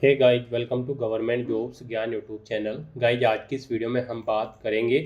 Hey guys, welcome to government jobs Gyan YouTube channel. Guys, आज की इस वीडियो में हम बात करेंगे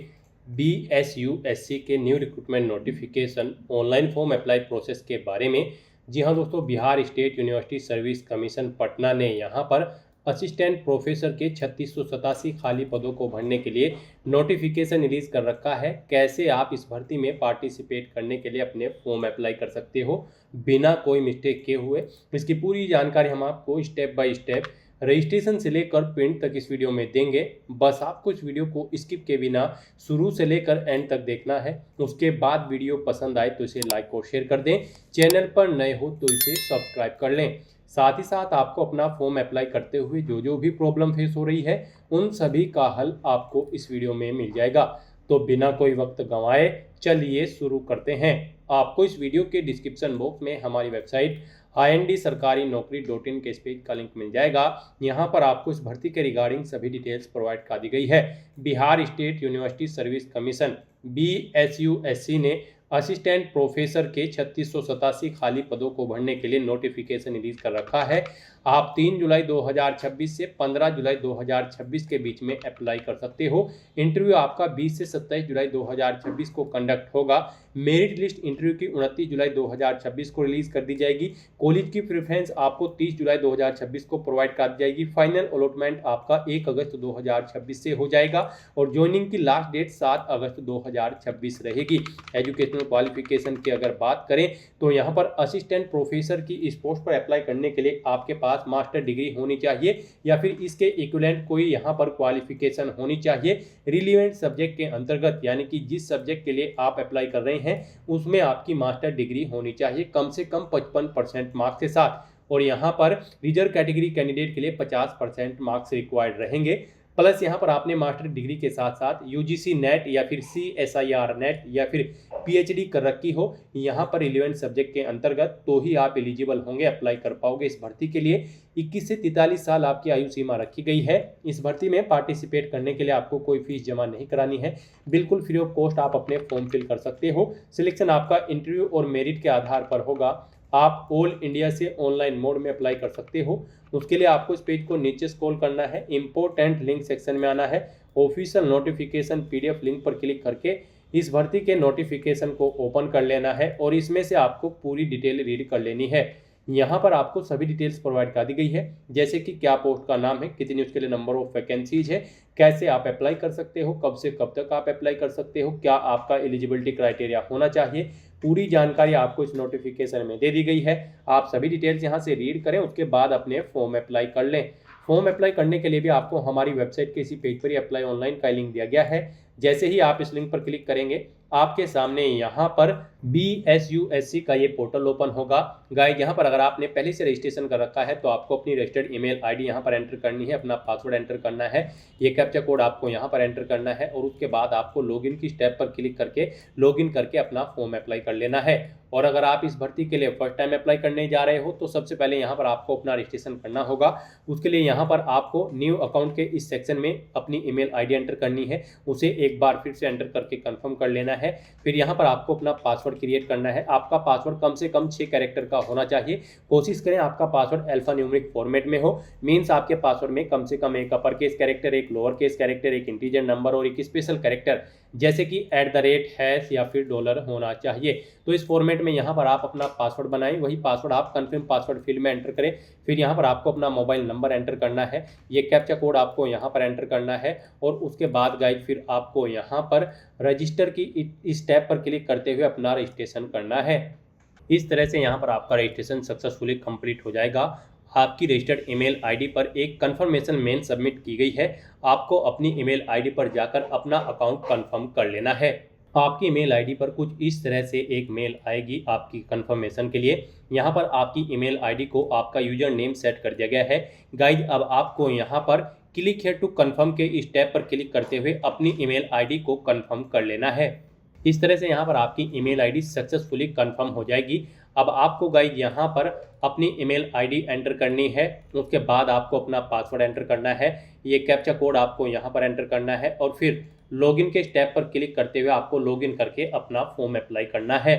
BSUSC के new recruitment notification online form apply process के बारे में। जी हाँ दोस्तों, Bihar state university service commission Patna ने यहाँ पर असिस्टेंट प्रोफेसर के 3687 खाली पदों को भरने के लिए नोटिफिकेशन रिलीज कर रखा है। कैसे आप इस भर्ती में पार्टिसिपेट करने के लिए अपने फॉर्म अप्लाई कर सकते हो बिना कोई मिस्टेक किए हुए, इसकी पूरी जानकारी हम आपको स्टेप बाय स्टेप रजिस्ट्रेशन से लेकर प्रिंट तक इस वीडियो में देंगे। बस आपको इस वीडियो को स्किप के बिना शुरू से लेकर एंड तक देखना है। उसके बाद वीडियो पसंद आए तो इसे लाइक और शेयर कर दें। चैनल पर नए हो तो इसे सब्सक्राइब कर लें। साथ ही साथ आपको अपना फॉर्म अप्लाई करते हुए जो भी प्रॉब्लम फेस हो रही है उन सभी का हल आपको इस वीडियो में मिल जाएगा। तो बिना कोई वक्त गंवाए चलिए शुरू करते हैं। आपको इस वीडियो के डिस्क्रिप्शन बॉक्स में हमारी वेबसाइट IND-sarkari-naukri.in के इस पेज का लिंक मिल जाएगा। यहाँ पर आपको इस भर्ती के रिगार्डिंग सभी डिटेल्स प्रोवाइड कर दी गई है। Bihar state university service commission BSUSC ने असिस्टेंट प्रोफेसर के 3687 खाली पदों को भरने के लिए नोटिफिकेशन रिलीज कर रखा है। आप 3 जुलाई 2026 से 15 जुलाई 2026 के बीच में अप्लाई कर सकते हो। इंटरव्यू आपका 20 से 27 जुलाई 2026 को कंडक्ट होगा। मेरिट लिस्ट इंटरव्यू की 29 जुलाई 2026 को रिलीज कर दी जाएगी। कॉलेज की प्रेफरेंस आपको 30 जुलाई 2026 को प्रोवाइड कर दी जाएगी। फाइनल अलॉटमेंट आपका 1 अगस्त 2026 से हो जाएगा और ज्वाइनिंग की लास्ट डेट 7 अगस्त 2026 रहेगी। एजुकेशनल क्वालिफिकेशन की अगर बात करें तो यहाँ पर असिस्टेंट प्रोफेसर की इस पोस्ट पर अप्लाई करने के लिए आपके पास मास्टर डिग्री होनी चाहिए या फिर इसके इक्विवेलेंट कोई यहाँ पर क्वालिफिकेशन होनी चाहिए। रिलीवेंट सब्जेक्ट के अंतर्गत यानी कि जिस सब्जेक्ट के लिए आप अप्लाई कर रहे हैं उसमें आपकी मास्टर डिग्री होनी चाहिए कम से कम 55% मार्क्स के साथ। और यहाँ पर रिजर्व कैटेगरी कैंडिडेट के लिए 50% मार्क्स रिक्वायर्ड रहेंगे। प्लस यहाँ पर आपने मास्टर डिग्री के साथ साथ UGC नेट या फिर CSIR नेट या फिर PhD कर रखी हो यहाँ पर रिलेवेंट सब्जेक्ट के अंतर्गत, तो ही आप एलिजिबल होंगे, अप्लाई कर पाओगे इस भर्ती के लिए। 21 से 43 साल आपकी आयु सीमा रखी गई है। इस भर्ती में पार्टिसिपेट करने के लिए आपको कोई फीस जमा नहीं करानी है, बिल्कुल फ्री ऑफ कॉस्ट आप अपने फॉर्म फिल कर सकते हो। सिलेक्शन आपका इंटरव्यू और मेरिट के आधार पर होगा। आप ऑल इंडिया से ऑनलाइन मोड में अप्लाई कर सकते हो। उसके लिए आपको इस पेज को नीचे स्क्रॉल करना है, इंपॉर्टेंट लिंक सेक्शन में आना है, ऑफिशियल नोटिफिकेशन PDF लिंक पर क्लिक करके इस भर्ती के नोटिफिकेशन को ओपन कर लेना है और इसमें से आपको पूरी डिटेल रीड कर लेनी है। यहाँ पर आपको सभी डिटेल्स प्रोवाइड कर दी गई है, जैसे कि क्या पोस्ट का नाम है, कितनी उसके लिए नंबर ऑफ वैकेंसीज है, कैसे आप अप्लाई कर सकते हो, कब से कब तक आप अप्लाई कर सकते हो, क्या आपका एलिजिबिलिटी क्राइटेरिया होना चाहिए। पूरी जानकारी आपको इस नोटिफिकेशन में दे दी गई है। आप सभी डिटेल्स यहाँ से रीड करें, उसके बाद अपने फॉर्म अप्लाई कर लें। फॉर्म अप्लाई करने के लिए भी आपको हमारी वेबसाइट के इसी पेज पर ही अप्लाई ऑनलाइन का लिंक दिया गया है। जैसे ही आप इस लिंक पर क्लिक करेंगे आपके सामने यहाँ पर BSUSC का ये पोर्टल ओपन होगा। गाइड, यहाँ पर अगर आपने पहले से रजिस्ट्रेशन कर रखा है तो आपको अपनी रजिस्टर्ड ईमेल आईडी यहाँ पर एंटर करनी है, अपना पासवर्ड एंटर करना है, ये कैप्चा कोड आपको यहाँ पर एंटर करना है और उसके बाद आपको लॉगिन की स्टेप पर क्लिक करके लॉगिन करके अपना फॉर्म अप्लाई कर लेना है। और अगर आप इस भर्ती के लिए फर्स्ट टाइम अप्लाई करने जा रहे हो तो सबसे पहले यहाँ पर आपको अपना रजिस्ट्रेशन करना होगा। उसके लिए यहाँ पर आपको न्यू अकाउंट के इस सेक्शन में अपनी ईमेल आईडी एंटर करनी है, उसे एक बार फिर से एंटर करके कंफर्म कर लेना है। फिर यहाँ पर आपको अपना पासवर्ड क्रिएट करना है। आपका पासवर्ड कम से कम 6 कैरेक्टर का होना चाहिए। कोशिश करें आपका पासवर्ड अल्फा न्यूमेरिक फॉर्मेट में हो, मीन्स आपके पासवर्ड में कम से कम एक अपर केस कैरेक्टर, एक लोअर केस कैरेक्टर, एक इंटीजर नंबर और एक स्पेशल कैरेक्टर जैसे कि @ या फिर डॉलर होना चाहिए। तो इस फॉर्मेट में यहाँ पर आप अपना पासवर्ड बनाएं, वही पासवर्ड आप कन्फर्म पासवर्ड फील्ड में एंटर करें। फिर यहाँ पर आपको अपना मोबाइल नंबर एंटर करना है, ये कैप्चा कोड आपको यहाँ पर एंटर करना है और उसके बाद गाइड फिर आपको यहाँ पर रजिस्टर की इस टैब पर क्लिक करते हुए अपना रजिस्ट्रेशन करना है। इस तरह से यहाँ पर आपका रजिस्ट्रेशन सक्सेसफुली कंप्लीट हो जाएगा। आपकी रजिस्टर्ड ईमेल आईडी पर एक कंफर्मेशन मेल सबमिट की गई है। आपको अपनी ईमेल आईडी पर जाकर अपना अकाउंट कंफर्म कर लेना है। आपकी ईमेल आईडी पर कुछ इस तरह से एक मेल आएगी आपकी कंफर्मेशन के लिए। यहाँ पर आपकी ईमेल आईडी को आपका यूजर नेम सेट कर दिया गया है। गाइड, अब आपको यहाँ पर क्लिक हियर टू कंफर्म के इस टैब पर क्लिक करते हुए अपनी ईमेल आईडी को कंफर्म कर लेना है। इस तरह से यहाँ पर आपकी ईमेल आईडी सक्सेसफुली कंफर्म हो जाएगी। अब आपको गाइड यहाँ पर अपनी ईमेल आईडी एंटर करनी है, उसके बाद आपको अपना पासवर्ड एंटर करना है, ये कैप्चा कोड आपको यहाँ पर एंटर करना है और फिर लॉगिन के स्टेप पर क्लिक करते हुए आपको लॉगिन करके अपना फॉर्म अप्लाई करना है।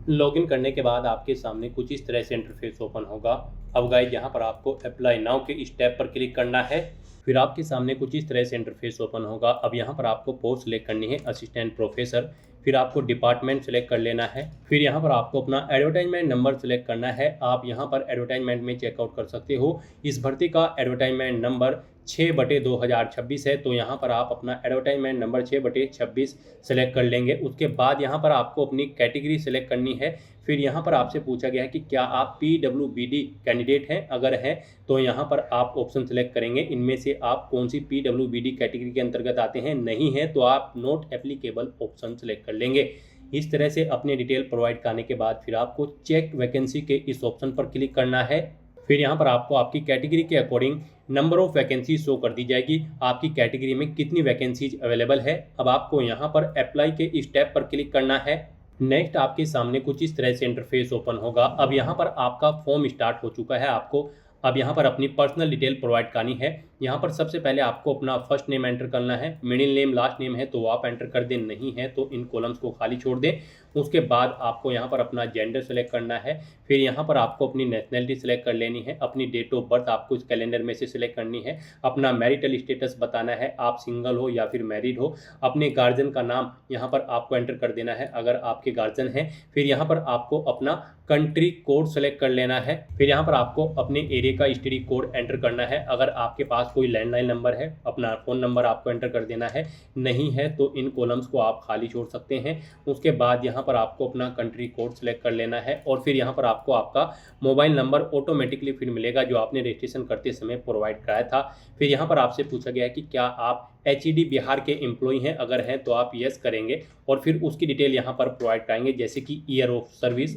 लॉगिन करने के बाद आपके सामने कुछ इस तरह से इंटरफेस ओपन होगा। अब गाइज यहाँ पर आपको अप्लाई नाउ के स्टेप पर क्लिक करना है। फिर आपके सामने कुछ इस तरह से इंटरफेस ओपन होगा। अब यहाँ पर आपको पोस्ट सेलेक्ट करनी है असिस्टेंट प्रोफेसर। फिर आपको डिपार्टमेंट सेलेक्ट कर लेना है। फिर यहाँ पर आपको अपना एडवर्टाइजमेंट नंबर सेलेक्ट करना है। आप यहाँ पर एडवर्टाइजमेंट में चेकआउट कर सकते हो। इस भर्ती का एडवर्टाइजमेंट नंबर 6/2026 है। तो यहाँ पर आप अपना एडवर्टाइजमेंट नंबर 6/26 सेलेक्ट कर लेंगे। उसके बाद यहाँ पर आपको अपनी कैटेगरी सेलेक्ट करनी है। फिर यहाँ पर आपसे पूछा गया है कि क्या आप PWBD कैंडिडेट हैं, अगर हैं तो यहाँ पर आप ऑप्शन सेलेक्ट करेंगे। इनमें से आप कौन सी PWBD कैटेगरी के अंतर्गत आते हैं, नहीं है तो आप नॉट एप्लीकेबल ऑप्शन सेलेक्ट कर लेंगे। इस तरह से अपने डिटेल प्रोवाइड करने के बाद फिर आपको चेक वैकेंसी के इस ऑप्शन पर क्लिक करना है। फिर यहाँ पर आपको आपकी कैटेगरी के according number of vacancy show कर दी जाएगी, आपकी कैटेगरी में कितनी वैकेंसीज अवेलेबल है। अब आपको यहाँ पर अप्लाई के स्टेप पर क्लिक करना है। नेक्स्ट आपके सामने कुछ इस तरह से इंटरफेस ओपन होगा। अब यहाँ पर आपका फॉर्म स्टार्ट हो चुका है। आपको अब यहाँ पर अपनी पर्सनल डिटेल प्रोवाइड करनी है। यहाँ पर सबसे पहले आपको अपना फर्स्ट नेम एंटर करना है। मिडिल नेम लास्ट नेम है तो आप एंटर कर दें, नहीं है तो इन कॉलम्स को खाली छोड़ दें। उसके बाद आपको यहाँ पर अपना जेंडर सेलेक्ट करना है। फिर यहाँ पर आपको अपनी नेशनलिटी सेलेक्ट कर लेनी है। अपनी डेट ऑफ बर्थ आपको इस कैलेंडर में से सिलेक्ट करनी है। अपना मैरिटल स्टेटस बताना है, आप सिंगल हो या फिर मैरिड हो। अपने गार्जियन का नाम यहाँ पर आपको एंटर कर देना है अगर आपके गार्जियन हैं। फिर यहाँ पर आपको अपना कंट्री कोड सेलेक्ट कर लेना है। फिर यहाँ पर आपको अपने एरिया का एसटीडी कोड एंटर करना है। अगर आपके पास कोई लैंडलाइन नंबर है, अपना फ़ोन नंबर आपको एंटर कर देना है, नहीं है तो इन कॉलम्स को आप खाली छोड़ सकते हैं। उसके बाद यहाँ पर आपको अपना कंट्री कोड सेलेक्ट कर लेना है और फिर यहाँ पर आपको आपका मोबाइल नंबर ऑटोमेटिकली फिर मिलेगा जो आपने रजिस्ट्रेशन करते समय प्रोवाइड कराया था। फिर यहाँ पर आपसे पूछा गया है कि क्या आप HED बिहार के एम्प्लॉई हैं, अगर हैं तो आप यस करेंगे और फिर उसकी डिटेल यहाँ पर प्रोवाइड कराएंगे, जैसे कि ईयर ऑफ सर्विस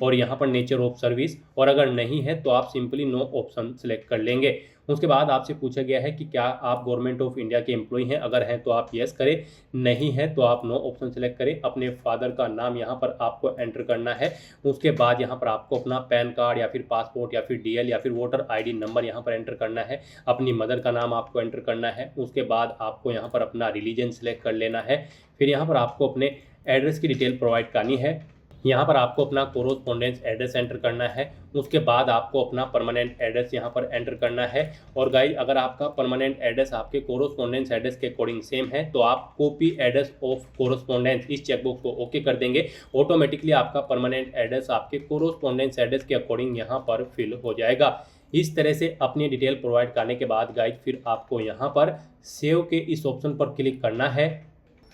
और यहाँ पर नेचर ऑफ सर्विस। और अगर नहीं है तो आप सिंपली नो ऑप्शन सेलेक्ट कर लेंगे। उसके बाद आपसे पूछा गया है कि क्या आप गवर्नमेंट ऑफ इंडिया के एम्प्लॉई हैं, अगर हैं तो आप यस करें, नहीं है तो आप नो ऑप्शन सेलेक्ट करें। अपने फादर का नाम यहाँ पर आपको एंटर करना है। उसके बाद यहाँ पर आपको अपना पैन कार्ड या फिर पासपोर्ट या फिर DL या फिर वोटर ID नंबर यहाँ पर एंटर करना है। अपनी मदर का नाम आपको एंटर करना है। उसके बाद आपको यहाँ पर अपना रिलीजन सेलेक्ट कर लेना है। फिर यहाँ पर आपको अपने एड्रेस की डिटेल प्रोवाइड करनी है। यहाँ पर आपको अपना कोरोस्पोंडेंस एड्रेस एंटर करना है। उसके बाद आपको अपना परमानेंट एड्रेस यहाँ पर एंटर करना है। और गाइस, अगर आपका परमानेंट एड्रेस आपके कोरोस्पोंडेंस एड्रेस के अकॉर्डिंग सेम है तो आप कॉपी एड्रेस ऑफ कोरोस्पोंडेंस इस चेकबॉक्स को ओके कर देंगे। ऑटोमेटिकली आपका परमानेंट एड्रेस आपके कोरोस्पोंडेंस एड्रेस के अकॉर्डिंग यहाँ पर फिल हो जाएगा। इस तरह से अपनी डिटेल प्रोवाइड करने के बाद गाइस फिर आपको यहाँ पर सेव के इस ऑप्शन पर क्लिक करना है।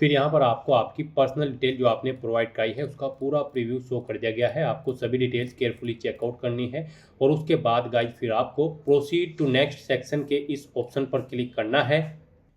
फिर यहाँ पर आपको आपकी पर्सनल डिटेल जो आपने प्रोवाइड कराई है उसका पूरा प्रीव्यू शो कर दिया गया है। आपको सभी डिटेल्स केयरफुली चेकआउट करनी है और उसके बाद गाइज फिर आपको प्रोसीड टू नेक्स्ट सेक्शन के इस ऑप्शन पर क्लिक करना है।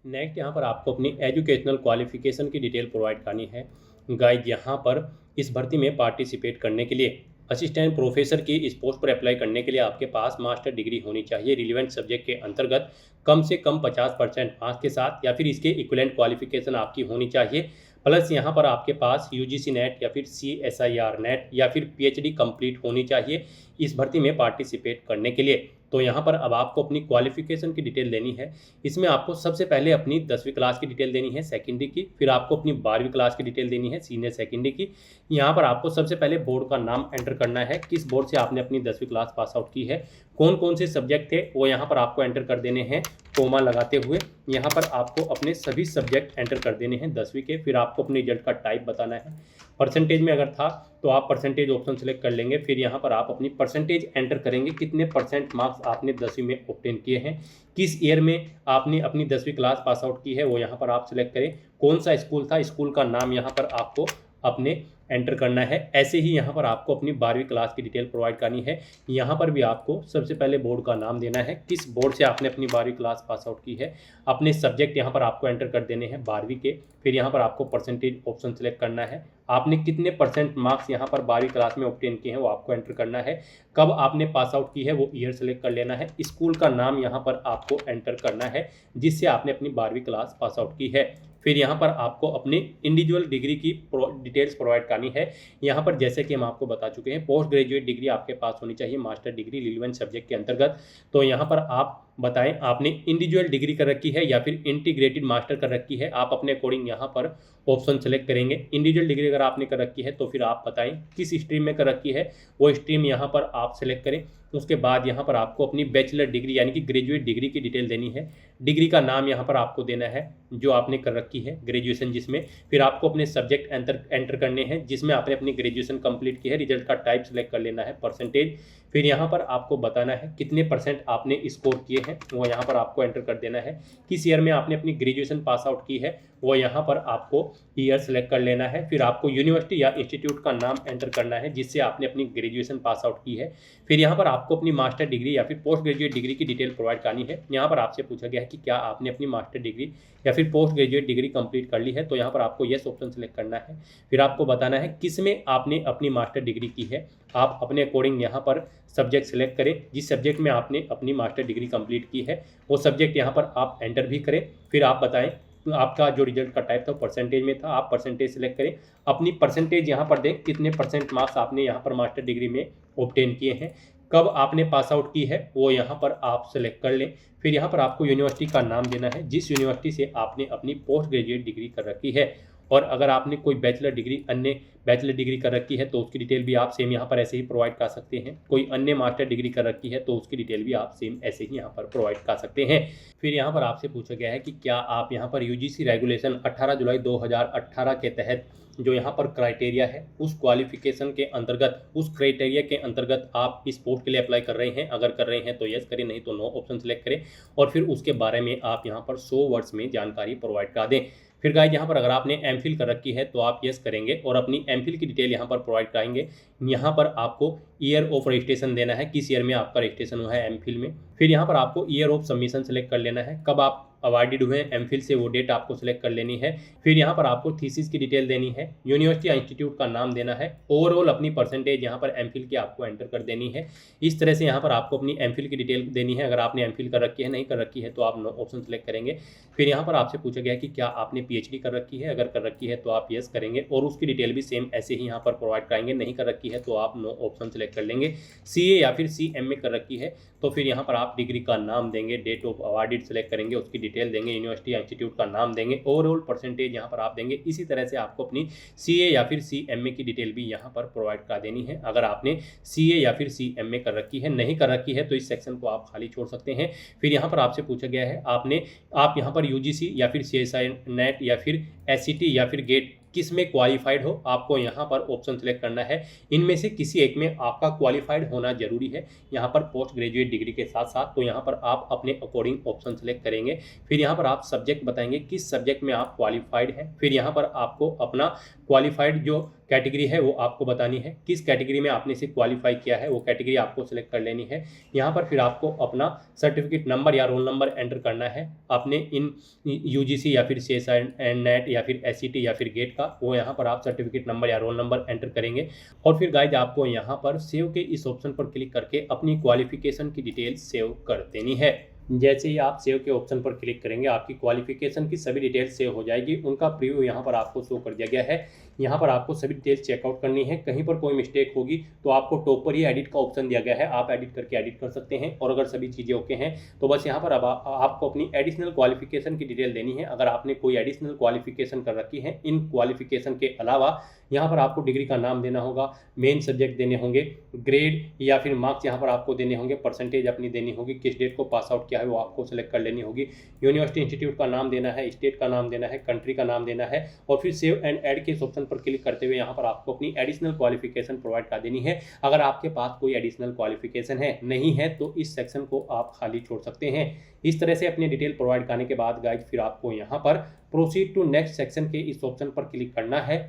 नेक्स्ट यहाँ पर आपको अपनी एजुकेशनल क्वालिफिकेशन की डिटेल प्रोवाइड करनी है। गाइज यहाँ पर इस भर्ती में पार्टिसिपेट करने के लिए असिस्टेंट प्रोफेसर की इस पोस्ट पर अप्लाई करने के लिए आपके पास मास्टर डिग्री होनी चाहिए रिलेवेंट सब्जेक्ट के अंतर्गत कम से कम 50% मार्क्स के साथ, या फिर इसके इक्विवेलेंट क्वालिफिकेशन आपकी होनी चाहिए। प्लस यहाँ पर आपके पास UGC नेट या फिर CSIR नेट या फिर PhD कंप्लीट होनी चाहिए इस भर्ती में पार्टिसिपेट करने के लिए। तो यहाँ पर अब आपको अपनी क्वालिफिकेशन की डिटेल देनी है। इसमें आपको सबसे पहले अपनी 10वीं क्लास की डिटेल देनी है सेकेंडरी की, फिर आपको अपनी 12वीं क्लास की डिटेल देनी है सीनियर सेकेंडरी की। यहाँ पर आपको सबसे पहले बोर्ड का नाम एंटर करना है, किस बोर्ड से आपने अपनी 10वीं क्लास पास आउट की है, कौन कौन से सब्जेक्ट थे वो यहाँ पर आपको एंटर कर देने हैं कोमा लगाते हुए। यहाँ पर आपको अपने सभी सब्जेक्ट एंटर कर देने हैं 10वीं के। फिर आपको अपने रिजल्ट का टाइप बताना है। परसेंटेज में अगर था तो आप परसेंटेज ऑप्शन सेलेक्ट कर लेंगे। फिर यहाँ पर आप अपनी परसेंटेज एंटर करेंगे, कितने % मार्क्स आपने 10वीं में ऑब्टेन किए हैं, किस ईयर में आपने अपनी 10वीं क्लास पास आउट की है वो यहाँ पर आप सिलेक्ट करें, कौन सा स्कूल था, स्कूल का नाम यहाँ पर आपको अपने एंटर करना है। ऐसे ही यहाँ पर आपको अपनी 12वीं क्लास की डिटेल प्रोवाइड करनी है। यहाँ पर भी आपको सबसे पहले बोर्ड का नाम देना है, किस बोर्ड से आपने अपनी 12वीं क्लास पास आउट की है, अपने सब्जेक्ट यहाँ पर आपको एंटर कर देने हैं 12वीं के। फिर यहाँ पर आपको परसेंटेज ऑप्शन सेलेक्ट करना है, आपने कितने % मार्क्स यहाँ पर 12वीं क्लास में ऑब्टेन किए हैं वो आपको एंटर करना है, कब आपने पास आउट की है वो ईयर सेलेक्ट कर लेना है, स्कूल का नाम यहाँ पर आपको एंटर करना है जिससे आपने अपनी 12वीं क्लास पास आउट की है। फिर यहाँ पर आपको अपनी इंडिविजुअल डिग्री की डिटेल्स प्रोवाइड करनी है। यहाँ पर जैसे कि हम आपको बता चुके हैं पोस्ट ग्रेजुएट डिग्री आपके पास होनी चाहिए मास्टर डिग्री रिलेवेंट सब्जेक्ट के अंतर्गत। तो यहाँ पर आप बताएं आपने इंडिविजुअल डिग्री कर रखी है या फिर इंटीग्रेटेड मास्टर कर रखी है। आप अपने अकॉर्डिंग यहाँ पर ऑप्शन सेलेक्ट करेंगे। इंडिविजुअल डिग्री अगर आपने कर रखी है तो फिर आप बताएं किस स्ट्रीम में कर रखी है, वो स्ट्रीम यहाँ पर आप सेलेक्ट करें। उसके बाद यहाँ पर आपको अपनी बैचलर डिग्री यानी कि ग्रेजुएट डिग्री की डिटेल देनी है। डिग्री का नाम यहाँ पर आपको देना है जो आपने कर रखी है ग्रेजुएशन जिसमें। फिर आपको अपने सब्जेक्ट एंटर करने हैं जिसमें आपने अपनी ग्रेजुएशन कंप्लीट की है। रिजल्ट का टाइप सेलेक्ट कर लेना है, परसेंटेज। फिर यहाँ पर आपको बताना है कितने परसेंट आपने स्कोर किए हैं, वो यहाँ पर आपको एंटर कर देना है। किस ईयर में आपने अपनी ग्रेजुएशन पास आउट की है, वो यहाँ पर आपको ईयर सेलेक्ट कर लेना है। फिर आपको यूनिवर्सिटी या इंस्टीट्यूट का नाम एंटर करना है जिससे आपने अपनी ग्रेजुएशन पास आउट की है। फिर यहाँ पर आपको अपनी मास्टर डिग्री या फिर पोस्ट ग्रेजुएट डिग्री की डिटेल प्रोवाइड करनी है। यहाँ पर आपसे पूछा गया है कि क्या आपने अपनी मास्टर डिग्री या फिर पोस्ट ग्रेजुएट डिग्री कंप्लीट कर ली है, तो यहाँ पर आपको येस ऑप्शन सेलेक्ट करना है। फिर आपको बताना है किस में आपने अपनी मास्टर डिग्री की है। आप अपने अकॉर्डिंग यहाँ पर सब्जेक्ट सेलेक्ट करें जिस सब्जेक्ट में आपने अपनी मास्टर डिग्री कंप्लीट की है, वो सब्जेक्ट यहाँ पर आप एंटर भी करें। फिर आप बताएं आपका जो रिजल्ट का टाइप था परसेंटेज में था, आप परसेंटेज सेलेक्ट करें। अपनी परसेंटेज यहाँ पर दें कितने परसेंट मार्क्स आपने यहाँ पर मास्टर डिग्री में ऑब्टेन किए हैं, कब आपने पास आउट की है वो यहाँ पर आप सेलेक्ट कर लें। फिर यहाँ पर आपको यूनिवर्सिटी का नाम देना है जिस यूनिवर्सिटी से आपने अपनी पोस्ट ग्रेजुएट डिग्री कर रखी है। और अगर आपने कोई बैचलर डिग्री अन्य बैचलर डिग्री कर रखी है तो उसकी डिटेल भी आप सेम यहाँ पर ऐसे ही प्रोवाइड कर सकते हैं। कोई अन्य मास्टर डिग्री कर रखी है तो उसकी डिटेल भी आप सेम ऐसे ही यहाँ पर प्रोवाइड कर सकते हैं। फिर यहाँ पर आपसे पूछा गया है कि क्या आप यहाँ पर यूजीसी रेगुलेशन 18 जुलाई 2018 के तहत जो यहाँ पर क्राइटेरिया है उस क्वालिफिकेशन के अंतर्गत, उस क्राइटेरिया के अंतर्गत आप इस पोस्ट के लिए अप्लाई कर रहे हैं। अगर कर रहे हैं तो यस करें, नहीं तो नो ऑप्शन सेलेक्ट करें और फिर उसके बारे में आप यहाँ पर 100 वर्ड्स में जानकारी प्रोवाइड कर दें। फिर गाइस यहाँ पर अगर आपने एमफिल कर रखी है तो आप यस करेंगे और अपनी एमफिल की डिटेल यहाँ पर प्रोवाइड कराएंगे। यहाँ पर आपको ईयर ऑफ रजिस्ट्रेशन देना है, किस ईयर में आपका रजिस्ट्रेशन हुआ है एमफिल में। फिर यहाँ पर आपको ईयर ऑफ सबमिशन सेलेक्ट कर लेना है, कब आप अवार्डेड हुए हैं एमफिल से वो डेट आपको सेलेक्ट कर लेनी है। फिर यहाँ पर आपको थीसिस की डिटेल देनी है, यूनिवर्सिटी या इंस्टीट्यूट का नाम देना है, ओवरऑल अपनी परसेंटेज यहाँ पर एमफिल की आपको एंटर कर देनी है। इस तरह से यहाँ पर आपको अपनी एमफिल की डिटेल देनी है। अगर आपने एमफिल कर रखी है, नहीं कर रखी है तो आप नो ऑप्शन सेलेक्ट करेंगे। फिर यहाँ पर आपसे पूछा गया है कि क्या आपने पीएचडी कर रखी है, अगर कर रखी है तो आप यस करेंगे और उसकी डिटेल भी सेम ऐसे ही यहाँ पर प्रोवाइड कराएंगे। नहीं कर रखी है तो आप नो ऑप्शन सेलेक्ट कर लेंगे। सीए या फिर सीएमए कर रखी है तो फिर यहाँ पर आप डिग्री का नाम देंगे, डेट ऑफ अवार्डेड सेलेक्ट करेंगे, उसकी डिटेल देंगे, यूनिवर्सिटी या इंस्टीट्यूट का नाम देंगे, ओवरऑल परसेंटेज यहाँ पर आप देंगे। इसी तरह से आपको अपनी सीए या फिर सीएमए की डिटेल भी यहाँ पर प्रोवाइड करा देनी है। अगर आपने सीए या फिर सीएमए कर रखी है, नहीं कर रखी है तो इस सेक्शन को आप खाली छोड़ सकते हैं। फिर यहाँ पर आपसे पूछा गया है आप यहाँ पर यूजीसी या फिर सीएसआई नेट या फिर एससीटी या फिर गेट किस में क्वालिफाइड हो, आपको यहाँ पर ऑप्शन सेलेक्ट करना है। इनमें से किसी एक में आपका क्वालिफाइड होना जरूरी है यहाँ पर पोस्ट ग्रेजुएट डिग्री के साथ साथ, तो यहाँ पर आप अपने अकॉर्डिंग ऑप्शन सेलेक्ट करेंगे। फिर यहाँ पर आप सब्जेक्ट बताएंगे किस सब्जेक्ट में आप क्वालिफाइड हैं। फिर यहाँ पर आपको अपना क्वालिफाइड जो कैटेगरी है वो आपको बतानी है, किस कैटेगरी में आपने से क्वालिफाई किया है वो कैटेगरी आपको सेलेक्ट कर लेनी है। यहाँ पर फिर आपको अपना सर्टिफिकेट नंबर या रोल नंबर एंटर करना है अपने इन यूजीसी या फिर सीएसआई नेट या फिर एससीटी या फिर गेट का, वो यहाँ पर आप सर्टिफिकेट नंबर या रोल नंबर एंटर करेंगे। और फिर गाइज आपको यहाँ पर सेव के इस ऑप्शन पर क्लिक करके अपनी क्वालिफिकेशन की डिटेल सेव कर देनी है। जैसे ही आप सेव के ऑप्शन पर क्लिक करेंगे आपकी क्वालिफिकेशन की सभी डिटेल सेव हो जाएगी। उनका प्रीव्यू यहाँ पर आपको शो कर दिया गया है। यहाँ पर आपको सभी डिटेल्स चेकआउट करनी है। कहीं पर कोई मिस्टेक होगी तो आपको टॉप पर ही एडिट का ऑप्शन दिया गया है, आप एडिट करके एडिट कर सकते हैं। और अगर सभी चीज़ें ओके हैं तो बस यहाँ पर अब आपको अपनी एडिशनल क्वालिफिकेशन की डिटेल देनी है। अगर आपने कोई एडिशनल क्वालिफिकेशन कर रखी है, इन क्वालिफिकेशन के अलावा यहाँ पर आपको डिग्री का नाम देना होगा, मेन सब्जेक्ट देने होंगे, ग्रेड या फिर मार्क्स यहाँ पर आपको देने होंगे, परसेंटेज अपनी देनी होगी, किस डेट को पास आउट किया है वो आपको सेलेक्ट कर लेनी होगी, यूनिवर्सिटी इंस्टीट्यूट का नाम देना है, स्टेट का नाम देना है, कंट्री का नाम देना है। और फिर सेव एंड ऐड के इस ऑप्शन पर क्लिक करते हुए यहाँ पर आपको अपनी एडिशनल क्वालिफिकेशन प्रोवाइड कर देनी है। अगर आपके पास कोई एडिशनल क्वालिफिकेशन है नहीं है तो इस सेक्शन को आप खाली छोड़ सकते हैं। इस तरह से अपनी डिटेल प्रोवाइड करने के बाद गाइज फिर आपको यहाँ पर प्रोसीड टू नेक्स्ट सेक्शन के इस ऑप्शन पर क्लिक करना है।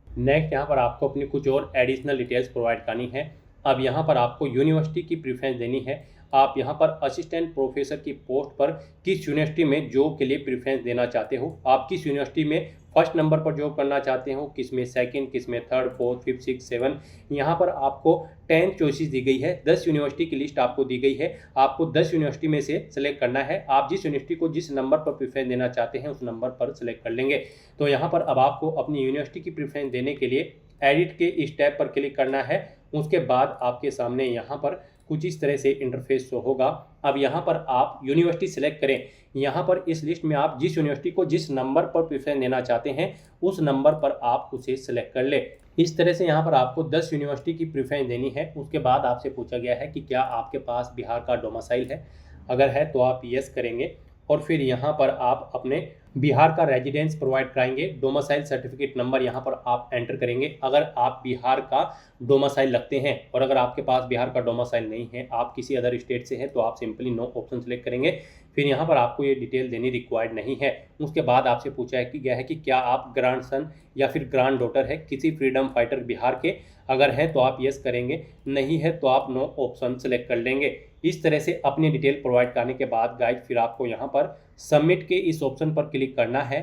नेक्स्ट यहाँ पर आपको अपनी कुछ और एडिशनल डिटेल्स प्रोवाइड करनी है। अब यहाँ पर आपको यूनिवर्सिटी की प्रेफरेंस देनी है। आप यहाँ पर असिस्टेंट प्रोफेसर की पोस्ट पर किस यूनिवर्सिटी में जॉब के लिए प्रेफरेंस देना चाहते हो, आप किस यूनिवर्सिटी में फर्स्ट नंबर पर जॉब करना चाहते हो, किस में सेकंड, किस में third, fourth, fifth, six, seven. यहाँ पर आपको 10 चॉइसेस दी गई है, 10 यूनिवर्सिटी की लिस्ट आपको दी गई है। आपको 10 यूनिवर्सिटी में से सेलेक्ट करना है। आप जिस यूनिवर्सिटी को जिस नंबर पर प्रेफरेंस देना चाहते हैं उस नंबर पर सेलेक्ट कर लेंगे। तो यहाँ पर अब आपको अपनी यूनिवर्सिटी की प्रेफरेंस देने के लिए एडिट के इस टैब पर क्लिक करना है। उसके बाद आपके सामने यहाँ पर कुछ इस तरह से इंटरफेस शो होगा। अब यहाँ पर आप यूनिवर्सिटी सिलेक्ट करें। यहाँ पर इस लिस्ट में आप जिस यूनिवर्सिटी को जिस नंबर पर प्रेफरेंस देना चाहते हैं उस नंबर पर आप उसे सिलेक्ट कर ले। इस तरह से यहाँ पर आपको 10 यूनिवर्सिटी की प्रेफरेंस देनी है। उसके बाद आपसे पूछा गया है कि क्या आपके पास बिहार का डोमिसाइल है। अगर है तो आप यस करेंगे और फिर यहाँ पर आप अपने बिहार का रेजिडेंस प्रोवाइड कराएंगे। डोमिसाइल सर्टिफिकेट नंबर यहाँ पर आप एंटर करेंगे अगर आप बिहार का डोमिसाइल लगते हैं, और अगर आपके पास बिहार का डोमिसाइल नहीं है, आप किसी अदर स्टेट से हैं, तो आप सिंपली नो ऑप्शन सेलेक्ट करेंगे। फिर यहाँ पर आपको ये डिटेल देनी रिक्वायर्ड नहीं है। उसके बाद आपसे पूछा गया है कि क्या आप ग्रैंड सन या फिर ग्रैंड डॉटर है किसी फ्रीडम फाइटर बिहार के। अगर है तो आप यस करेंगे, नहीं है तो आप नो ऑप्शन सेलेक्ट कर लेंगे। इस तरह से अपनी डिटेल प्रोवाइड करने के बाद गाइड फिर आपको यहाँ पर सबमिट के इस ऑप्शन पर क्लिक करना है।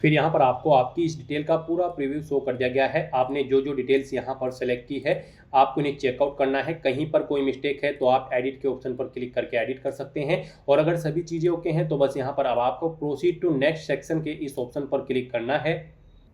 फिर यहाँ पर आपको आपकी इस डिटेल का पूरा प्रीव्यू शो कर दिया गया है। आपने जो जो डिटेल्स यहाँ पर सेलेक्ट की है आपको इन्हें चेकआउट करना है। कहीं पर कोई मिस्टेक है तो आप एडिट के ऑप्शन पर क्लिक करके एडिट कर सकते हैं, और अगर सभी चीज़ें ओके हैं तो बस यहाँ पर अब आपको प्रोसीड टू नेक्स्ट सेक्शन के इस ऑप्शन पर क्लिक करना है।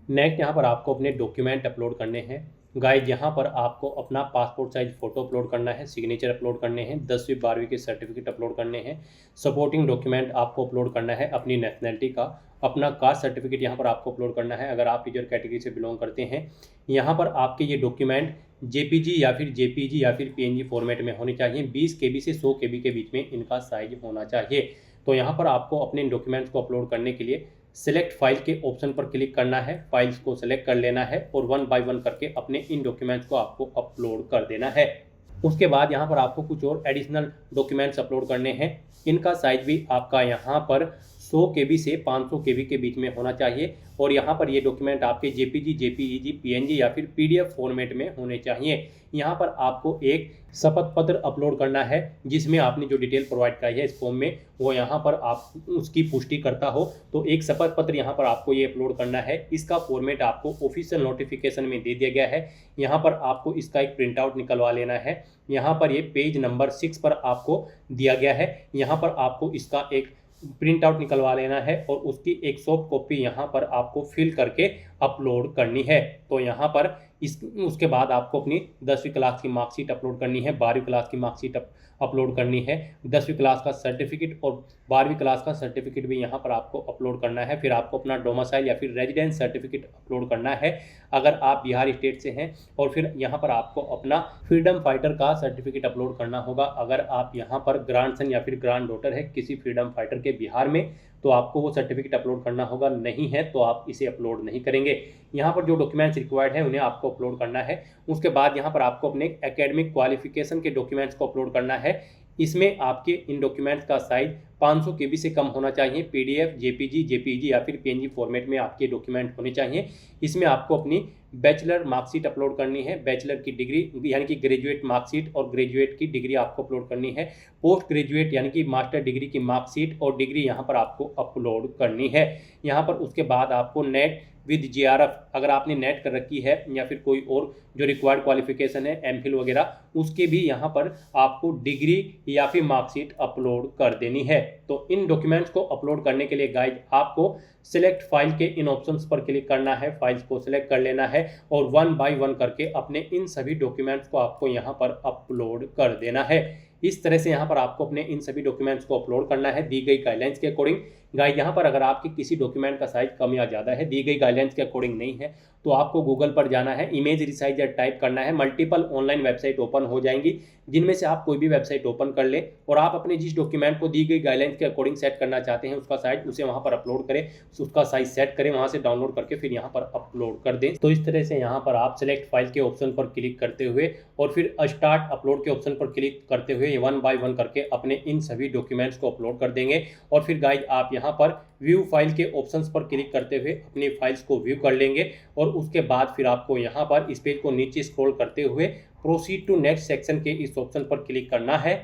नेक्स्ट यहाँ पर आपको अपने डॉक्यूमेंट अपलोड करने हैं। गाइड यहाँ पर आपको अपना पासपोर्ट साइज फ़ोटो अपलोड करना है, सिग्नेचर अपलोड करने हैं, 10वीं 12वीं के सर्टिफिकेट अपलोड करने हैं, सपोर्टिंग डॉक्यूमेंट आपको अपलोड करना है अपनी नेशनैलिटी का, अपना कास्ट सर्टिफिकेट यहाँ पर आपको अपलोड करना है अगर आप रिजर्व कैटेगरी से बिलोंग करते हैं। यहाँ पर आपके ये डॉक्यूमेंट जेपीजी या फिर जेपीजी या फिर पीएनजी फॉर्मेट में होने चाहिए। 20 केबी से 100 केबी के बीच में इनका साइज होना चाहिए। तो यहाँ पर आपको अपने इन डॉक्यूमेंट्स को अपलोड करने के लिए सिलेक्ट फाइल के ऑप्शन पर क्लिक करना है, फाइल्स को सिलेक्ट कर लेना है और 1 बाय 1 करके अपने इन डॉक्यूमेंट्स को आपको अपलोड कर देना है। उसके बाद यहाँ पर आपको कुछ और एडिशनल डॉक्यूमेंट्स अपलोड करने हैं। इनका साइज भी आपका यहाँ पर 100 केबी से 500 केबी के बीच में होना चाहिए, और यहाँ पर ये डॉक्यूमेंट आपके जेपीजी, जेपीईजी, पीएनजी या फिर पीडीएफ फॉर्मेट में होने चाहिए। यहाँ पर आपको एक शपथ पत्र अपलोड करना है जिसमें आपने जो डिटेल प्रोवाइड कराई है इस फॉर्म में वो यहाँ पर आप उसकी पुष्टि करता हो। तो एक शपथ पत्र यहाँ पर आपको ये अपलोड करना है। इसका फॉर्मेट आपको ऑफिशियल नोटिफिकेशन में दे दिया गया है। यहाँ पर आपको इसका एक प्रिंट आउट निकलवा लेना है। यहाँ पर ये पेज नंबर 6 पर आपको दिया गया है। यहाँ पर आपको इसका एक प्रिंट आउट निकलवा लेना है और उसकी एक सॉफ्ट कॉपी यहाँ पर आपको फिल करके अपलोड करनी है। तो यहाँ पर उसके बाद आपको अपनी 10वीं क्लास की मार्कशीट अपलोड करनी है, 12वीं क्लास की मार्कशीट अपलोड करनी है, 10वीं क्लास का सर्टिफिकेट और 12वीं क्लास का सर्टिफिकेट भी यहाँ पर आपको अपलोड करना है। फिर आपको अपना डोमिसाइल या फिर रेजिडेंस सर्टिफिकेट अपलोड करना है अगर आप बिहार स्टेट से हैं, और फिर यहाँ पर आपको अपना फ्रीडम फाइटर का सर्टिफिकेट अपलोड करना होगा अगर आप यहाँ पर ग्रैंड सन या फिर ग्रैंड डॉटर है किसी फ्रीडम फाइटर के बिहार में, तो आपको वो सर्टिफिकेट अपलोड करना होगा। नहीं है तो आप इसे अपलोड नहीं करेंगे। यहाँ पर जो डॉक्यूमेंट्स रिक्वायर्ड है उन्हें आपको अपलोड करना है। उसके बाद यहाँ पर आपको अपने एकेडमिक क्वालिफिकेशन के डॉक्यूमेंट्स को अपलोड करना है। इसमें आपके इन डॉक्यूमेंट्स का साइज 500 केबी से कम होना चाहिए। पीडीएफ, जेपीजी, जेपीईजी या फिर पीएनजी फॉर्मेट में आपके डॉक्यूमेंट होने चाहिए। इसमें आपको अपनी बैचलर मार्कशीट अपलोड करनी है, बैचलर की डिग्री यानी कि ग्रेजुएट मार्कशीट और ग्रेजुएट की डिग्री आपको अपलोड करनी है। पोस्ट ग्रेजुएट यानी कि मास्टर डिग्री की मार्कशीट और डिग्री यहाँ पर आपको अपलोड करनी है। यहाँ पर उसके बाद आपको नेट विद जेआरएफ अगर आपने नेट कर रखी है या फिर कोई और जो रिक्वायर्ड क्वालिफिकेशन है एमफिल वगैरह, उसके भी यहाँ पर आपको डिग्री या फिर मार्कशीट अपलोड कर देनी है। तो इन डॉक्यूमेंट्स को अपलोड करने के लिए गाइड आपको सिलेक्ट फाइल के इन ऑप्शंस पर क्लिक करना है, फाइल्स को सिलेक्ट कर लेना है और 1 बाय 1 करके अपने इन सभी डॉक्यूमेंट्स को आपको यहाँ पर अपलोड कर देना है। इस तरह से यहाँ पर आपको अपने इन सभी डॉक्यूमेंट्स को अपलोड करना है दी गई गाइडलाइंस के अकॉर्डिंग। गाइड यहाँ पर अगर आपके किसी डॉक्यूमेंट का साइज कम या ज़्यादा है, दी गई गाइडलाइंस के अकॉर्डिंग नहीं है, तो आपको गूगल पर जाना है, इमेज रिसाइजर टाइप करना है। मल्टीपल ऑनलाइन वेबसाइट ओपन हो जाएंगी जिनमें से आप कोई भी वेबसाइट ओपन कर लें और आप अपने जिस डॉक्यूमेंट को दी गई गाइडलाइंस के अकॉर्डिंग सेट करना चाहते हैं उसका साइज उसे वहाँ पर अपलोड करें, उसका साइज सेट करें, वहाँ से डाउनलोड करके फिर यहाँ पर अपलोड कर दें। तो इस तरह से यहाँ पर आप सिलेक्ट फाइल के ऑप्शन पर क्लिक करते हुए और फिर स्टार्ट अपलोड के ऑप्शन पर क्लिक करते हुए 1 बाय 1 करके अपने इन सभी डॉक्यूमेंट्स को अपलोड कर देंगे। और फिर गाइड आप यहाँ पर व्यू फाइल के ऑप्शंस पर क्लिक करते हुए अपनी फाइल्स को व्यू कर लेंगे और उसके बाद फिर आपको यहाँ पर इस पेज को नीचे स्क्रॉल करते हुए प्रोसीड टू नेक्स्ट सेक्शन के इस ऑप्शन पर क्लिक करना है।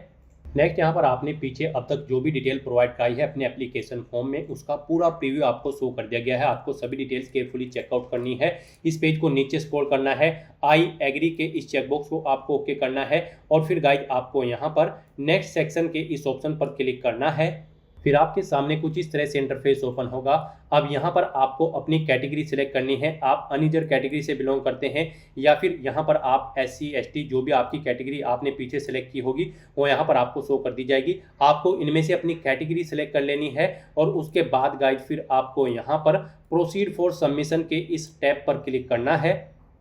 नेक्स्ट यहाँ पर आपने पीछे अब तक जो भी डिटेल प्रोवाइड कराई है अपने एप्लीकेशन फॉर्म में उसका पूरा प्रीव्यू आपको शो कर दिया गया है। आपको सभी डिटेल्स केयरफुली चेकआउट करनी है। इस पेज को नीचे स्क्रॉल करना है, आई एग्री के इस चेकबॉक्स को आपको ओके करना है और फिर गाइड आपको यहाँ पर नेक्स्ट सेक्शन के इस ऑप्शन पर क्लिक करना है। फिर आपके सामने कुछ इस तरह से इंटरफेस ओपन होगा। अब यहाँ पर आपको अपनी कैटेगरी सिलेक्ट करनी है। आप अनरिजर्व कैटेगरी से बिलोंग करते हैं या फिर यहाँ पर आप SC ST जो भी आपकी कैटेगरी आपने पीछे सेलेक्ट की होगी वो यहाँ पर आपको शो कर दी जाएगी। आपको इनमें से अपनी कैटेगरी सिलेक्ट कर लेनी है और उसके बाद गाइज फिर आपको यहाँ पर प्रोसीड फॉर सबमिशन के इस टैब पर क्लिक करना है।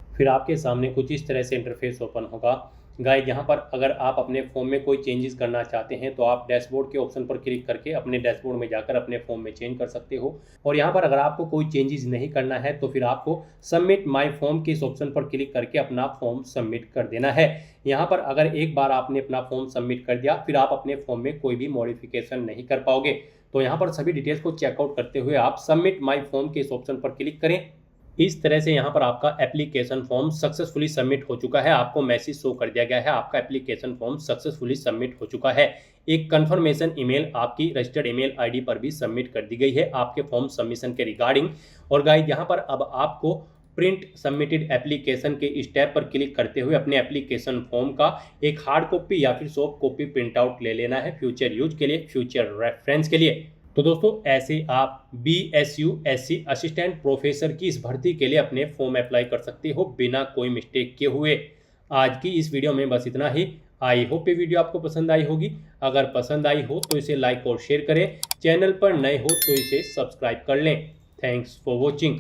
फिर आपके सामने कुछ इस तरह से इंटरफेस ओपन होगा। गाइज यहाँ पर अगर आप अपने फॉर्म में कोई चेंजेस करना चाहते हैं तो आप डैशबोर्ड के ऑप्शन पर क्लिक करके अपने डैशबोर्ड में जाकर अपने फॉर्म में चेंज कर सकते हो। और यहाँ पर अगर आपको कोई चेंजेस नहीं करना है तो फिर आपको सबमिट माय फॉर्म के इस ऑप्शन पर क्लिक करके अपना फॉर्म सबमिट कर देना है। यहाँ पर अगर एक बार आपने अपना फॉर्म सबमिट कर दिया फिर आप अपने फॉर्म में कोई भी मॉडिफिकेशन नहीं कर पाओगे। तो यहाँ पर सभी डिटेल्स को चेकआउट करते हुए आप सबमिट माय फॉर्म के इस ऑप्शन पर क्लिक करें। इस तरह से यहाँ पर आपका एप्लीकेशन फॉर्म सक्सेसफुली सबमिट हो चुका है। आपको मैसेज शो कर दिया गया है आपका एप्लीकेशन फॉर्म सक्सेसफुली सबमिट हो चुका है। एक कंफर्मेशन ईमेल आपकी रजिस्टर्ड ईमेल आईडी पर भी सबमिट कर दी गई है आपके फॉर्म सबमिशन के रिगार्डिंग। और गाइस यहाँ पर अब आपको प्रिंट सबमिटेड एप्लीकेशन के इस टैब पर क्लिक करते हुए अपने एप्लीकेशन फॉर्म का एक हार्ड कॉपी या फिर सॉफ्ट कॉपी प्रिंट आउट ले लेना है फ्यूचर यूज के लिए, फ्यूचर रेफरेंस के लिए। तो दोस्तों ऐसे आप BSUSC असिस्टेंट प्रोफेसर की इस भर्ती के लिए अपने फॉर्म अप्लाई कर सकते हो बिना कोई मिस्टेक किए हुए। आज की इस वीडियो में बस इतना ही। आई होप ये वीडियो आपको पसंद आई होगी। अगर पसंद आई हो तो इसे लाइक और शेयर करें। चैनल पर नए हो तो इसे सब्सक्राइब कर लें। Thanks for watching.